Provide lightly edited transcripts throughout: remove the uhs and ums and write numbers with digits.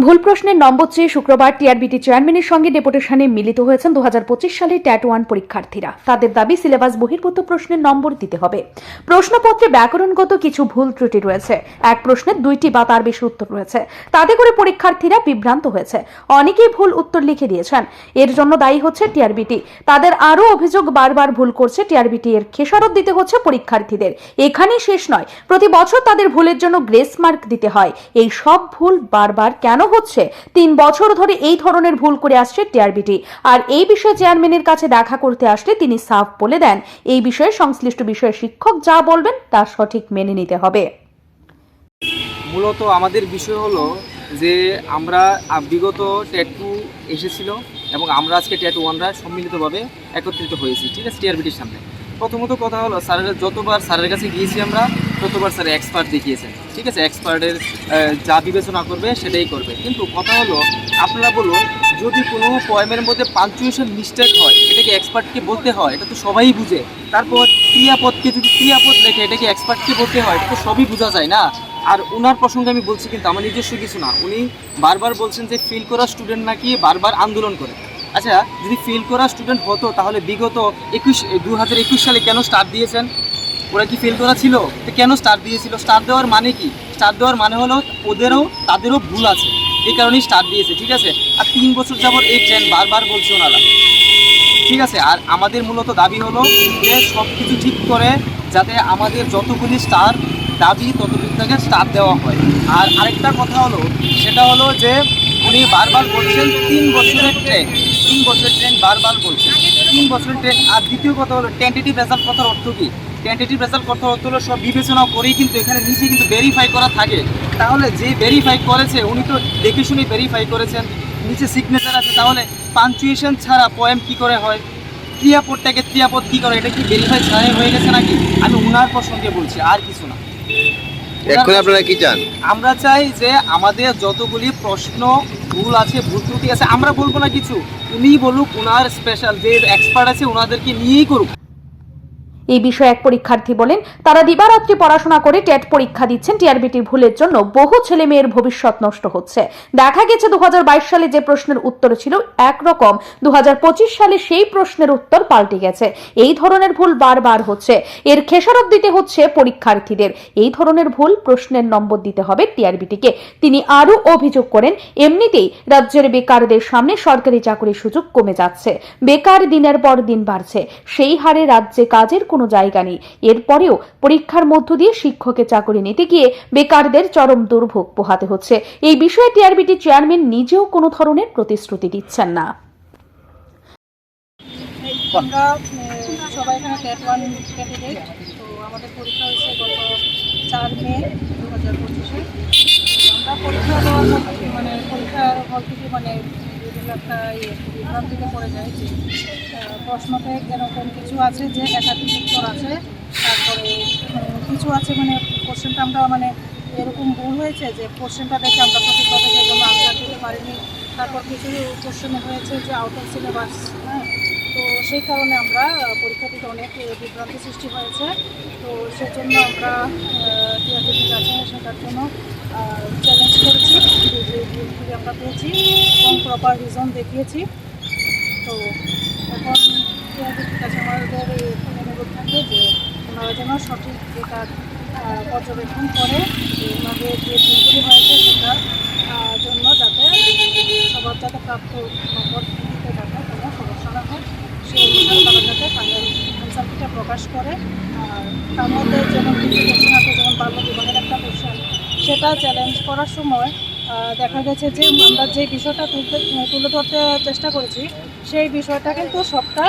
ভুল প্রশ্নের নম্বর চেয়ে শুক্রবার টিআরবিটি চেয়ারম্যানের সঙ্গে ডেপুটেশনে মিলিত হয়েছেন 2025 সালে ট্যাট 1 পরীক্ষার্থীরা। তাদের দাবি সিলেবাস বহির্ভূত প্রশ্নের নম্বর দিতে হবে। প্রশ্নপত্রে ব্যাকরণগত কিছু ভুল ত্রুটি রয়েছে। এক প্রশ্নের 2টি বা তার বেশি উত্তর রয়েছে। তাতে করে পরীক্ষার্থীরা বিভ্রান্ত হয়েছে। অনেকেই ভুল উত্তর লিখে দিয়েছেন। এর জন্য দায়ী হচ্ছে টিআরবিটি। তাদের আরও অভিযোগ বারবার ভুল করছে টিআরবিটি। এর খেসারত দিতে হচ্ছে পরীক্ষার্থীদের। এখানেই শেষ নয়, প্রতি বছর তাদের ভুলের জন্য গ্রেস মার্ক দিতে হয়। এই সব ভুল বারবার কেন হচ্ছে? 3 বছর ধরে এই ধরনের ভুল করে আসছে টিআরবিটি। আর এই বিষয়ে চেয়ারম্যানের কাছে দেখা করতে আসলে তিনি সাফ বলে দেন, এই বিষয়ে সংশ্লিষ্ট বিষয়ে শিক্ষক যা বলবেন তা সঠিক মেনে নিতে হবে। মূলত আমাদের বিষয় হলো যে আমরা বিগত ট্যাট 2 এসেছিল এবং আমরা আজকে ট্যাট 1রা সম্মিলিতভাবে একত্রিত হয়েছি, ঠিক আছে, টিআরবিটির সামনে। প্রথমত কথা হলো স্যারের যতবার স্যারের কাছে গিয়েছি আমরা ততবার স্যার এক্সপার্ট দেখিয়েছেন, ঠিক আছে, এক্সপার্টের যা বিবেচনা করবে সেটাই করবে। কিন্তু কথা হলো আপনারা বলুন, যদি কোনো পয়েমের মধ্যে পাঞ্চুয়েশন মিস্টেক হয় এটা কি এক্সপার্টকে বলতে হয়? এটা তো সবাই বুঝে। তারপর ক্রিয়াপদকে যদি ক্রিয়াপদ লেখে এটা কি এক্সপার্টকে বলতে হয়? এটা তো সবই বোঝা যায় না। আর ওনার প্রসঙ্গে আমি বলছি, কিন্তু আমার নিজস্ব কিছু না। উনি বারবার বলছেন যে ফেল করা স্টুডেন্ট নাকি বারবার আন্দোলন করে। আচ্ছা, যদি ফেল করা স্টুডেন্ট হতো তাহলে বিগত 2021 সালে কেন স্টার দিয়েছেন? ওরা কি ফেল করা ছিল? তো কেন স্টার দিয়েছিল? স্টার দেওয়ার মানে কি? স্টার দেওয়ার মানে হলো তাদেরও ভুল আছে, এই কারণেই স্টার দিয়েছে, ঠিক আছে। আর 3 বছর যাবত এই ট্রেন্ড বারবার বলছে ওনারা, ঠিক আছে। আর আমাদের মূলত দাবি হলো যে সব কিছু ঠিক করে যাতে আমাদের যতগুলি স্টার দাবি ততগুলি থেকে স্টার দেওয়া হয়। আর আরেকটা কথা হলো, সেটা হলো যে উনি বারবার বলছেন 3 বছরের ট্রেন্ড, 3 বছরের ট্রেন্ড বারবার বলছেন, 3 বছরের ট্রেন্ড। আর দ্বিতীয় কথা হলো টেন্টেটিভ রেজাল্ট কথার অর্থ কি? টেন্টেটিভ রেজাল্ট কথার অর্থ হলো সব বিবেচনা করেই কিন্তু এখানে নিচে কিন্তু ভেরিফাই করা থাকে। তাহলে যে ভেরিফাই করেছে উনি তো দেখে শুনে ভেরিফাই করেছেন, নিচে সিগনেচার আছে। তাহলে পাঞ্চুয়েশন ছাড়া পয়েম কি করে হয়? ক্রিয়াপদটাকে ক্রিয়াপদ কি করে? এটা কি ভেরিফাই ছাড়াই হয়ে গেছে নাকি? আমি ওনার প্রসঙ্গে বলছি, আর কিছু না। এখন আপনারা কি চান? আমরা চাই যে আমাদের যতগুলি প্রশ্ন ভুল আছে, ভুল ত্রুটি আছে, আমরা বলবো না কিছু, উনিই বলুক, ওনার স্পেশাল যে এক্সপার্ট আছে ওনাদেরকে নিয়েই করুক। এই বিষয়ে এক পরীক্ষার্থী বলেন, তারা দিবারাত্রি পড়াশোনা করে ট্যাট পরীক্ষা দিচ্ছেন। টিআরবিটির ভুলের জন্য বহু ছেলে মেয়ের ভবিষ্যৎ নষ্ট হচ্ছে। দেখা গেছে 2022 সালে যে প্রশ্নের উত্তর ছিল একরকম, 2025 সালে সেই প্রশ্নের উত্তর পাল্টে গেছে। এই ধরনের ভুল বারবার হচ্ছে। এর খেসারত দিতে হচ্ছে পরীক্ষার্থীদের। এই ধরনের ভুল প্রশ্নের নম্বর দিতে হবে টিআরবিটিকে। তিনি আরও অভিযোগ করেন, এমনিতেই রাজ্যের বেকারদের সামনে সরকারি চাকরির সুযোগ কমে যাচ্ছে। বেকার দিনের পর দিন বাড়ছে। সেই হারে রাজ্যে কাজের কোনো জায়গা নেই। এরপরেও পরীক্ষার মধ্য দিয়ে শিক্ষকের চাকরি নিতে গিয়ে বেকারদের চরম দুর্ভোগ পোহাতে হচ্ছে। এই বিষয়ে টিআরবিটি চেয়ারম্যান নিজেও কোনো ধরনের প্রতিশ্রুতি দিচ্ছেন না। আমরা সবাই এখানে ট্যাট 1 ক্যান্ডিডেট। তো আমাদের পরীক্ষা হয়েছে গত 4 মে 2025-এ। আমরা পরীক্ষা দেওয়ার পরীক্ষার হল থেকে বিভিন্ন একটা বিভ্রান্তিতে পড়ে যায় যে প্রশ্নতে এরকম কিছু আছে যে একাধিক উত্তর আছে, তারপরে কিছু আছে কোশ্চেনটা আমরা এরকম ভুল হয়েছে যে কোশ্চেনটা দেখে আমরা সঠিকভাবে সেই জন্য আনসার দিতে পারিনি। তারপর কিছু কোশ্চেন হয়েছে যে আউট অফ সিলেবাস, হ্যাঁ। তো সেই কারণে আমরা পরীক্ষাটিতে অনেক বিভ্রান্তি সৃষ্টি হয়েছে। তো সেজন্য আমরা টিআরবিটির কাছে সেটার জন্য চ্যালেঞ্জ করেছি, যে ভুলগুলি আমরা পেয়েছি এবং প্রপার রিজন দেখিয়েছি। তো এখন টিআরবিটির কাছে আমাদের অনুরোধ থাকবে যে ওনারা যেন সঠিক এটা পর্যবেক্ষণ করে, যে ওনাদের যে ভুলগুলি হয়েছে সেটার জন্য যাতে সবার যাতে প্রাপ্ত নম্বর দিতে যাতে কোনো সমস্যা না হয়, সেই অনুসারে তারা যাতে ফাইনাল অ্যান্সারটা প্রকাশ করে। আর তার মধ্যে যেমন কিছু কোশ্চেন আছে, যেমন বাল্য বিবাহের একটা কোশ্চেন, সেটা চ্যালেঞ্জ করার সময় দেখা গেছে যে আমরা যে বিষয়টা তুলে ধরতে চেষ্টা করেছি সেই বিষয়টা কিন্তু সবটা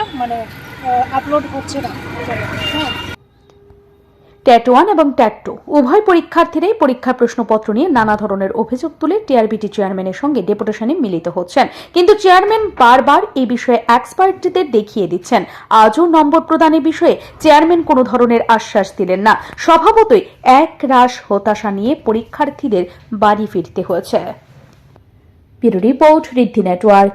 আপলোড হচ্ছে না। হ্যাঁ, ট্যাট 1 এবং ট্যাট 2 উভয় পরীক্ষার্থীরাই পরীক্ষার প্রশ্নপত্র নিয়ে নানা ধরনের অভিযোগ তুলে টিআরবিটি চেয়ারম্যানের সঙ্গে ডেপুটেশনে মিলিত হচ্ছেন। কিন্তু চেয়ারম্যান বারবার এই বিষয়ে এক্সপার্টদের দেখিয়ে দিচ্ছেন। আজও নম্বর প্রদানের বিষয়ে চেয়ারম্যান কোনো ধরনের আশ্বাস দিলেন না। স্বভাবতই এক রাশ হতাশা নিয়ে পরীক্ষার্থীদের বাড়ি ফিরতে হয়েছে। ব্যুরো রিপোর্ট, ঋদ্ধি নেটওয়ার্ক।